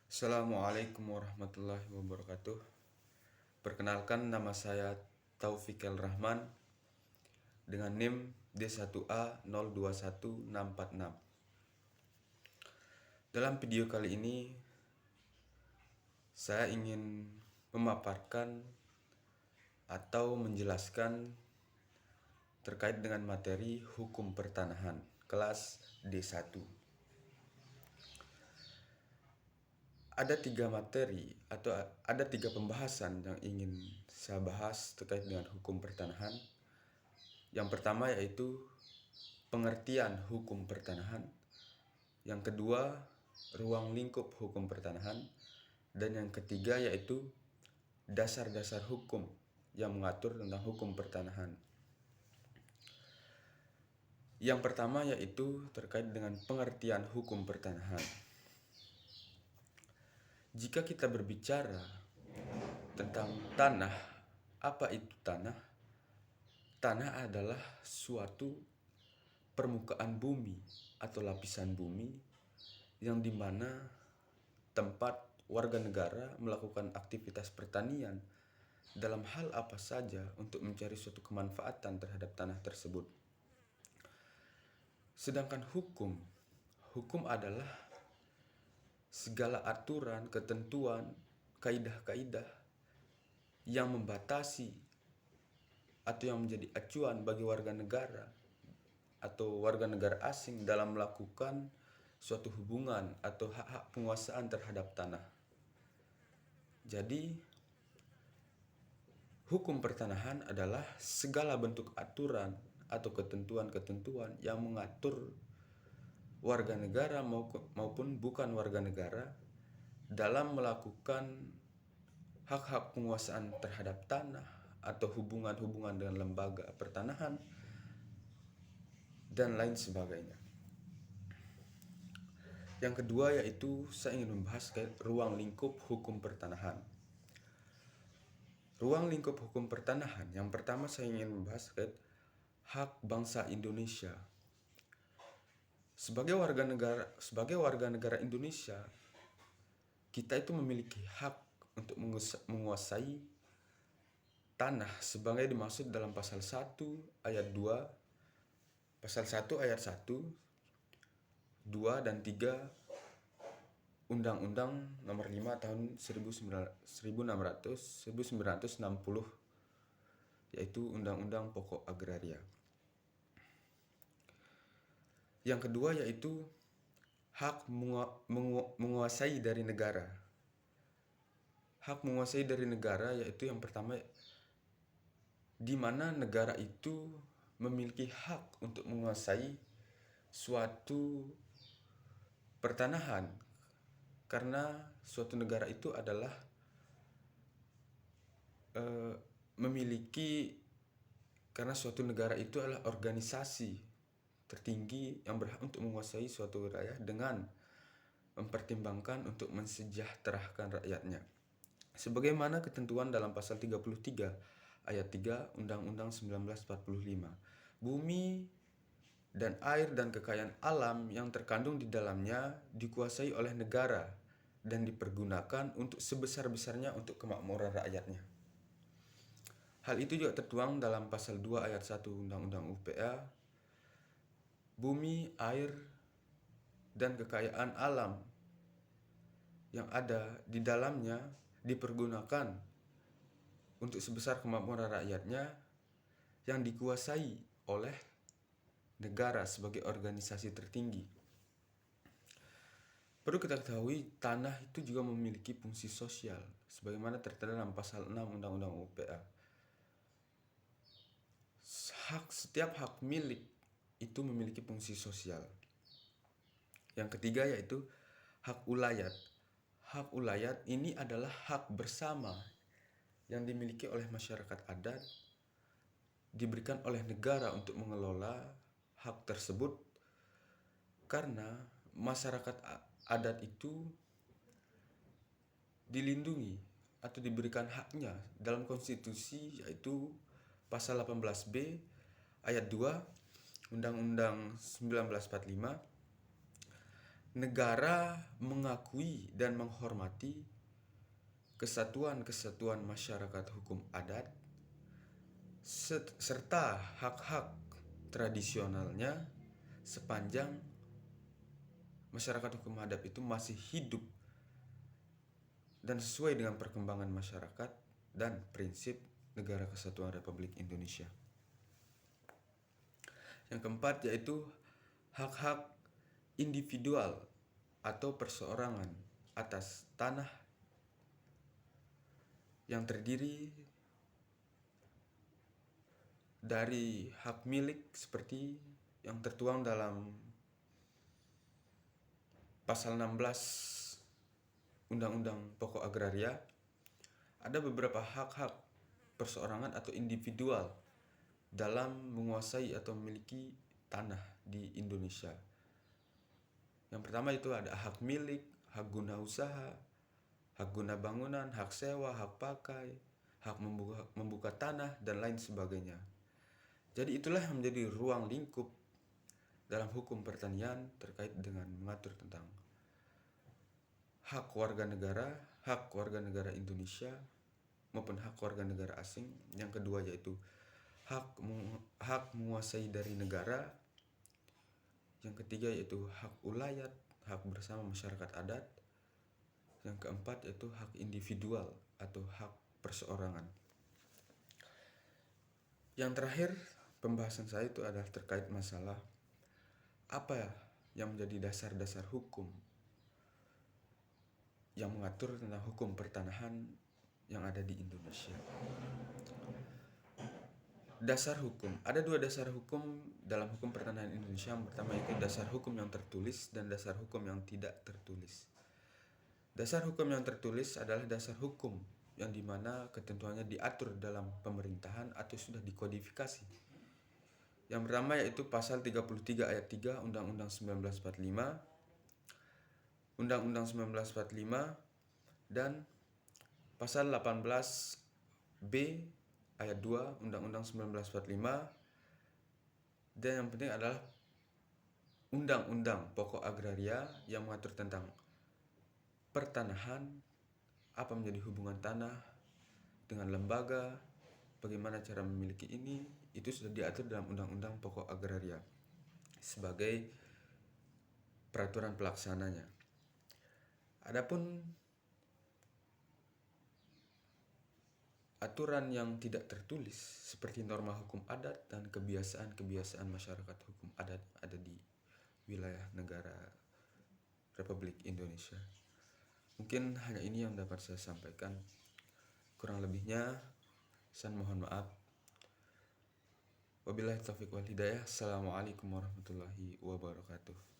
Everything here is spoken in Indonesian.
Assalamualaikum warahmatullahi wabarakatuh. Perkenalkan, nama saya Taufik El Rahman dengan NIM D1A021646. Dalam video kali ini saya ingin memaparkan atau menjelaskan terkait dengan materi hukum pertanahan kelas D1. Ada 3 materi atau ada 3 pembahasan yang ingin saya bahas terkait dengan hukum pertanahan. Yang pertama yaitu pengertian hukum pertanahan. Yang kedua, ruang lingkup hukum pertanahan. Dan yang ketiga yaitu dasar-dasar hukum yang mengatur tentang hukum pertanahan. Yang pertama yaitu terkait dengan pengertian hukum pertanahan. Jika kita berbicara tentang tanah, apa itu tanah? Tanah adalah suatu permukaan bumi atau lapisan bumi yang dimana tempat warga negara melakukan aktivitas pertanian dalam hal apa saja untuk mencari suatu kemanfaatan terhadap tanah tersebut. Sedangkan hukum adalah segala aturan, ketentuan, kaidah-kaidah yang membatasi atau yang menjadi acuan bagi warga negara atau warga negara asing dalam melakukan suatu hubungan atau hak-hak penguasaan terhadap tanah. Jadi, hukum pertanahan adalah segala bentuk aturan atau ketentuan-ketentuan yang mengatur warga negara maupun bukan warga negara dalam melakukan hak-hak penguasaan terhadap tanah atau hubungan-hubungan dengan lembaga pertanahan dan lain sebagainya. Yang kedua yaitu saya ingin membahas ruang lingkup hukum pertanahan. Ruang lingkup hukum pertanahan, yang pertama saya ingin membahas terkait hak bangsa Indonesia. Sebagai warga negara Indonesia, kita itu memiliki hak untuk menguasai tanah sebagai dimaksud dalam pasal 1 ayat 2, pasal 1 ayat 1, 2 dan 3 Undang-Undang Nomor 5 tahun 1960, yaitu Undang-Undang Pokok Agraria. Yang kedua yaitu hak menguasai dari negara. Hak menguasai dari negara yaitu yang pertama, di mana negara itu memiliki hak untuk menguasai suatu pertanahan, karena suatu negara itu adalah karena suatu negara itu adalah organisasi tertinggi yang berhak untuk menguasai suatu wilayah dengan mempertimbangkan untuk mensejahterakan rakyatnya. Sebagaimana ketentuan dalam pasal 33 ayat 3 Undang-Undang 1945. Bumi dan air dan kekayaan alam yang terkandung di dalamnya dikuasai oleh negara dan dipergunakan untuk sebesar-besarnya untuk kemakmuran rakyatnya. Hal itu juga tertuang dalam pasal 2 ayat 1 Undang-Undang UPA. Bumi, air, dan kekayaan alam yang ada di dalamnya dipergunakan untuk sebesar kemampuan rakyatnya yang dikuasai oleh negara sebagai organisasi tertinggi. Perlu kita ketahui, tanah itu juga memiliki fungsi sosial sebagaimana tertera dalam pasal 6 Undang-Undang UPA. Setiap hak milik itu memiliki fungsi sosial. Yang ketiga yaitu hak ulayat. Hak ulayat ini adalah hak bersama yang dimiliki oleh masyarakat adat, diberikan oleh negara untuk mengelola hak tersebut, karena masyarakat adat itu dilindungi atau diberikan haknya dalam konstitusi, yaitu pasal 18B ayat 2 Undang-Undang 1945. negara mengakui dan menghormati kesatuan-kesatuan masyarakat hukum adat serta hak-hak tradisionalnya sepanjang masyarakat hukum adat itu masih hidup dan sesuai dengan perkembangan masyarakat dan prinsip Negara Kesatuan Republik Indonesia. Yang keempat yaitu hak-hak individual atau perseorangan atas tanah yang terdiri dari hak milik seperti yang tertuang dalam pasal 16 Undang-Undang Pokok Agraria. Ada beberapa hak-hak perseorangan atau individual dalam menguasai atau memiliki tanah di Indonesia. Yang pertama itu ada hak milik, hak guna usaha, hak guna bangunan, hak sewa, hak pakai, hak membuka tanah, dan lain sebagainya. Jadi itulah yang menjadi ruang lingkup dalam hukum pertanian terkait dengan mengatur tentang hak warga negara Indonesia maupun hak warga negara asing. Yang kedua yaitu hak menguasai dari negara. Yang ketiga yaitu hak ulayat, hak bersama masyarakat adat. Yang keempat yaitu hak individual atau hak perseorangan. Yang terakhir pembahasan saya itu adalah terkait masalah apa yang menjadi dasar-dasar hukum yang mengatur tentang hukum pertanahan yang ada di Indonesia. Dasar hukum. Ada dua dasar hukum dalam hukum pertanahan Indonesia. Yang pertama itu dasar hukum yang tertulis dan dasar hukum yang tidak tertulis. Dasar hukum yang tertulis adalah dasar hukum yang dimana ketentuannya diatur dalam pemerintahan atau sudah dikodifikasi. Yang pertama yaitu pasal 33 ayat 3 Undang-Undang 1945, Undang-Undang 1945, dan pasal 18B ayat 2 Undang-Undang 1945, dan yang penting adalah Undang-Undang Pokok Agraria yang mengatur tentang pertanahan, apa menjadi hubungan tanah dengan lembaga, bagaimana cara memiliki ini, itu sudah diatur dalam Undang-Undang Pokok Agraria sebagai peraturan pelaksananya. Adapun aturan yang tidak tertulis seperti norma hukum adat dan kebiasaan-kebiasaan masyarakat hukum adat ada di wilayah negara Republik Indonesia. Mungkin hanya ini yang dapat saya sampaikan. Kurang lebihnya saya mohon maaf. Wabillahi taufiq wal hidayah. Assalamualaikum warahmatullahi wabarakatuh.